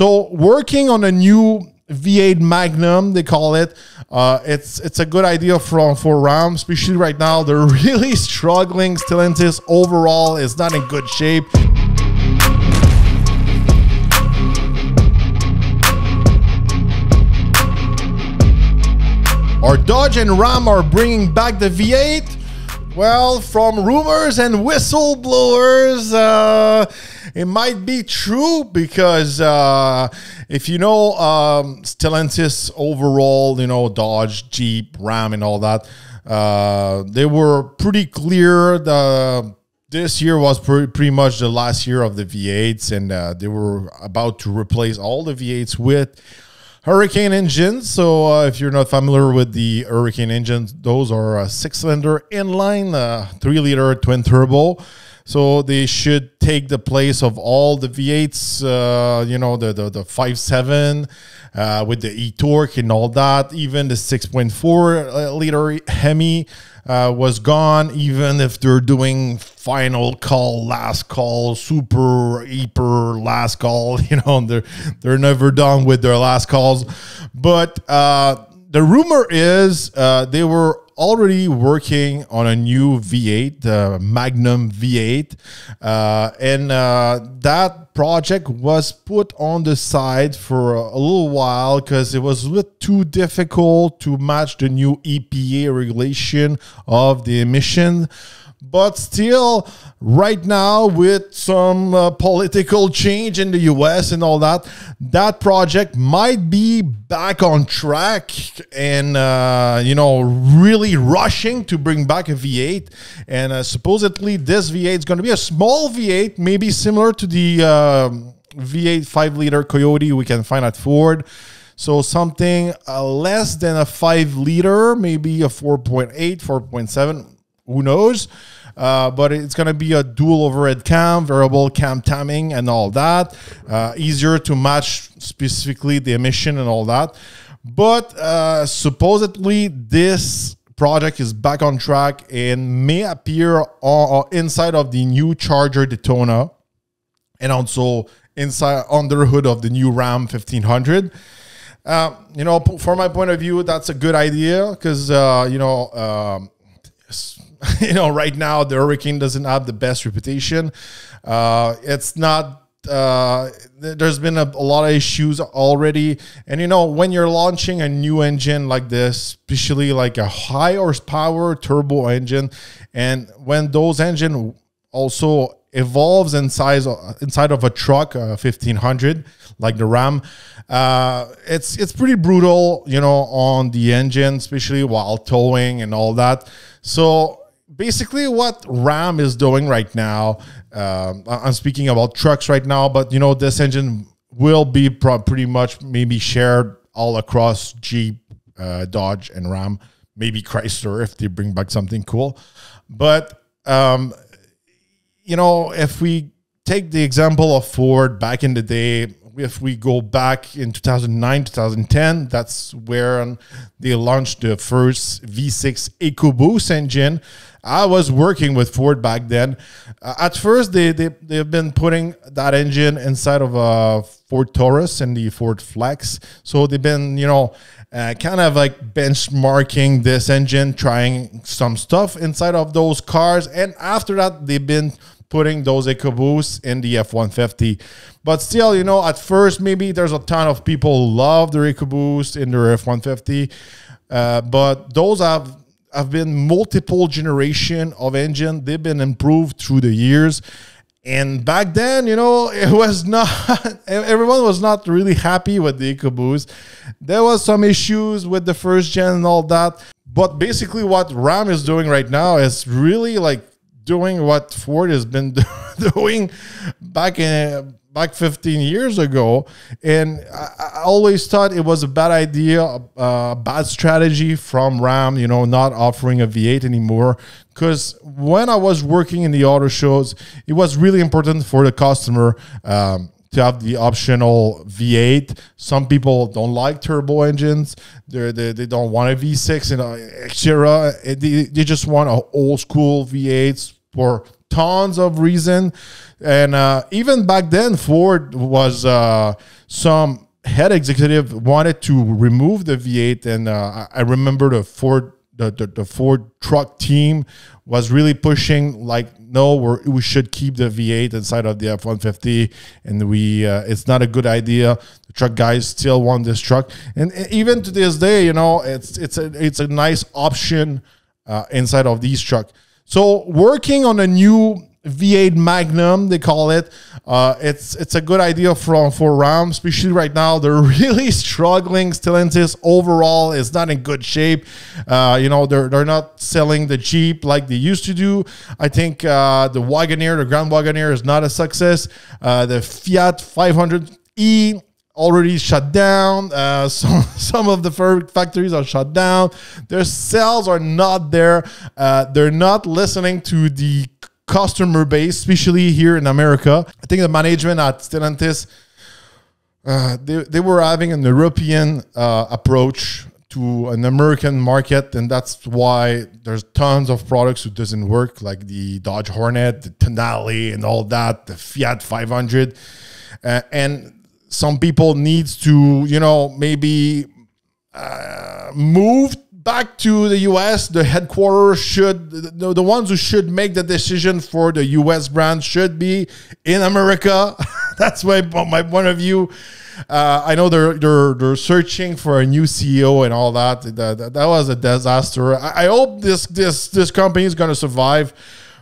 So working on a new V8 Magnum, they call it. It's a good idea for Ram, especially right now. They're really struggling. Stellantis overall is not in good shape. Are Dodge and Ram are bringing back the V8? Well, from rumors and whistleblowers, it might be true because if you know Stellantis overall, you know, Dodge, Jeep, Ram and all that, they were pretty clear. This year was pretty much the last year of the V8s, and they were about to replace all the V8s with Hurricane engines. So if you're not familiar with the Hurricane engines, those are a 6-cylinder inline 3-liter twin turbo. So they should take the place of all the V8s, you know, the 5.7 with the Torq and all that. Even the 6.4 liter Hemi was gone, even if they're doing final call, last call, super, hyper, last call. You know, they're never done with their last calls. But the rumor is they were already working on a new V8, Magnum V8, and that project was put on the side for a little while because it was a bit too difficult to match the new EPA regulation of the emission. But still, right now, with some political change in the US and all that, that project might be back on track and, you know, really rushing to bring back a V8. And supposedly this V8 is going to be a small V8, maybe similar to the V8 5-liter Coyote we can find at Ford. So something less than a 5-liter, maybe a 4.8, 4.7. Who knows? But it's going to be a dual overhead cam, variable cam timing and all that. Easier to match specifically the emission and all that. But supposedly this project is back on track and may appear inside of the new Charger Daytona and also inside under the hood of the new Ram 1500. You know, from my point of view, that's a good idea because, you know, right now the Hurricane doesn't have the best reputation. It's not, there's been a lot of issues already. And, you know, when you're launching a new engine like this, especially like a high horsepower turbo engine, and when those engine also evolves inside of a truck, 1500, like the Ram, it's pretty brutal, you know, on the engine, especially while towing and all that. So basically what Ram is doing right now, I'm speaking about trucks right now, but, you know, this engine will be pretty much maybe shared all across Jeep, Dodge, and Ram, maybe Chrysler if they bring back something cool. But, you know, if we take the example of Ford back in the day, if we go back in 2009, 2010, that's where they launched the first V6 EcoBoost engine. I was working with Ford back then. At first, they've been putting that engine inside of a Ford Taurus and the Ford Flex. So they've been, you know, kind of like benchmarking this engine, trying some stuff inside of those cars. And after that, they've been putting those EcoBoosts in the F-150. But still, you know, at first, maybe there's a ton of people who love their EcoBoost in their F-150. But those have been multiple generation of engine. They've been improved through the years. And back then, you know, it was not, everyone was not really happy with the EcoBoost. There was some issues with the first gen and all that. But basically what Ram is doing right now is really like doing what Ford has been doing back 15 years ago. And I always thought it was a bad idea, a bad strategy from Ram, you know, not offering a V8 anymore. Because when I was working in the auto shows, it was really important for the customer to have the optional V8. Some people don't like turbo engines. They don't want a V6 and etc. They just want an old school V8s for tons of reason. And even back then, Ford was some head executive wanted to remove the V8, and I remember the Ford truck team was really pushing, like, no, we should keep the V8 inside of the F-150, and it's not a good idea. The truck guys still want this truck, and even to this day, you know, it's a nice option inside of these trucks. So working on a new V8 Magnum, they call it. It's a good idea for Ram, especially right now. They're really struggling. Stellantis overall is not in good shape. You know, they're not selling the Jeep like they used to do. I think the Wagoneer, the Grand Wagoneer, is not a success. The Fiat 500e already shut down. Some of the factories are shut down. Their sales are not there. They're not listening to the customer base, especially here in America. I think the management at Stellantis, they were having an European approach to an American market, and that's why there's tons of products that doesn't work, like the Dodge Hornet, the Tonale, and all that, the Fiat 500, and some people needs to, you know, maybe move back to the US. The headquarters should, the ones who should make the decision for the US brand should be in America. That's my point of view. I know they're searching for a new CEO and all that. That was a disaster. I hope this company is going to survive,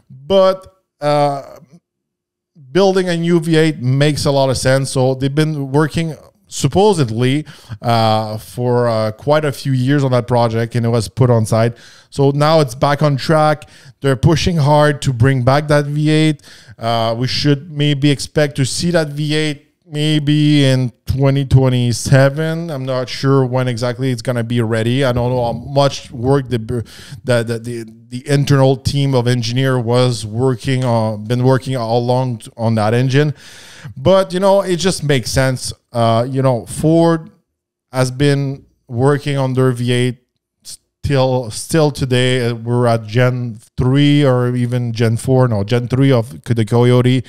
but building a new V8 makes a lot of sense. So they've been working supposedly for quite a few years on that project, and it was put on side. So now it's back on track. They're pushing hard to bring back that V8. We should maybe expect to see that V8 maybe in 2027. I'm not sure when exactly it's going to be ready. I don't know how much work the internal team of engineer was working on, been working all along on that engine. But, you know, it just makes sense. You know, Ford has been working on their V8 still today. We're at Gen 3 or even Gen 4, no, Gen 3 of the Coyote.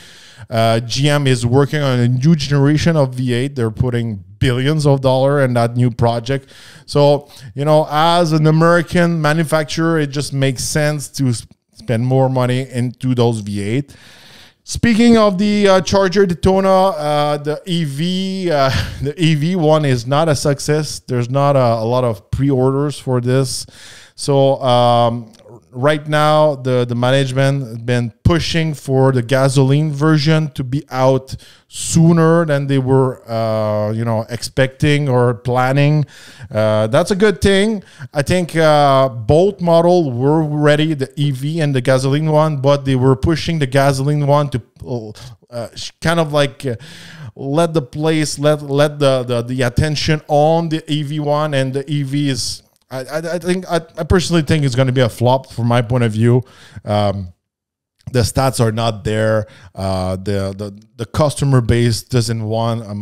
GM is working on a new generation of V8. They're putting billions of dollars in that new project. So, you know, as an American manufacturer, it just makes sense to spend more money into those V8. Speaking of the Charger Daytona, the EV one is not a success. There's not a lot of pre-orders for this. So right now, the management has been pushing for the gasoline version to be out sooner than they were, you know, expecting or planning. That's a good thing. I think both models were ready, the EV and the gasoline one, but they were pushing the gasoline one to kind of like let the attention on the EV one, and the EV is. I personally think it's going to be a flop from my point of view. The stats are not there. The customer base doesn't want a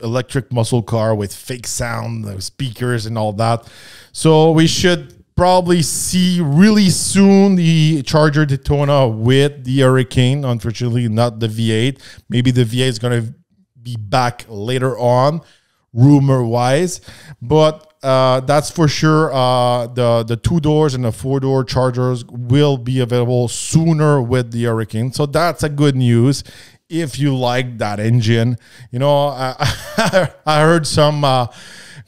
electric muscle car with fake sound, speakers, and all that. So we should probably see really soon the Charger Daytona with the Hurricane. Unfortunately, not the V8. Maybe the V8 is going to be back later on, rumor-wise, but. That's for sure. The 2-doors and the 4-door Chargers will be available sooner with the Hurricane. So that's a good news if you like that engine. You know, I heard some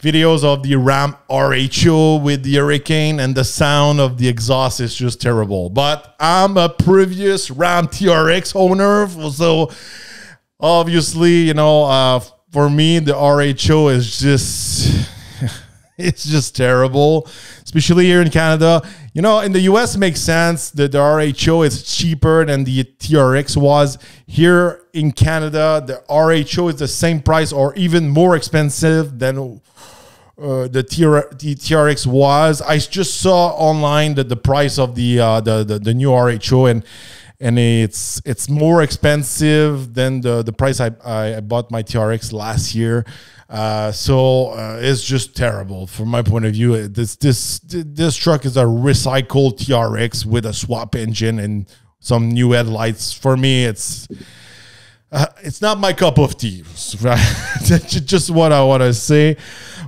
videos of the Ram RHO with the Hurricane, and the sound of the exhaust is just terrible. But I'm a previous Ram TRX owner, so obviously, you know, for me, the RHO is just... It's just terrible, especially here in Canada. You know, in the US, it makes sense that the RHO is cheaper than the TRX was. Here in Canada, the RHO is the same price or even more expensive than the TRX was. I just saw online that the price of the new RHO, and it's more expensive than the price I bought my TRX last year. So it's just terrible from my point of view. This truck is a recycled TRX with a swap engine and some new headlights. For me, it's It's not my cup of tea. That's just what I want to say.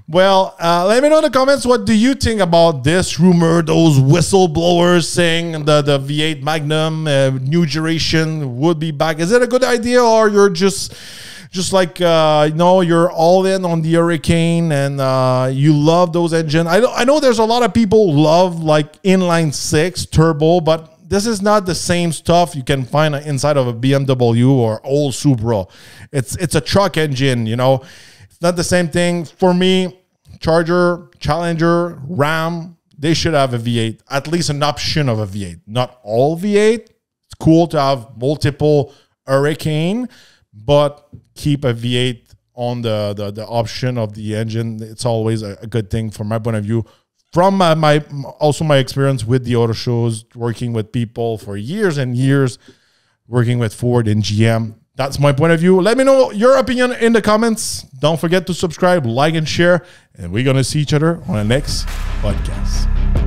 Well, let me know in the comments, what do you think about this rumor, those whistleblowers saying the V8 Magnum new generation would be back? Is it a good idea, or you're just like, you're all in on the Hurricane and you love those engines? I know there's a lot of people who love like inline six turbo, but this is not the same stuff you can find inside of a BMW or old Supra. It's a truck engine, It's not the same thing. For me, Charger, Challenger, Ram, they should have a V8, at least an option of a V8. Not all V8. It's cool to have multiple Hurricane, but keep a V8 on the option of the engine. It's always a good thing from my point of view. From my experience with the auto shows, working with people for years and years, working with Ford and GM. That's my point of view. Let me know your opinion in the comments. Don't forget to subscribe, like, and share. And we're going to see each other on the next podcast.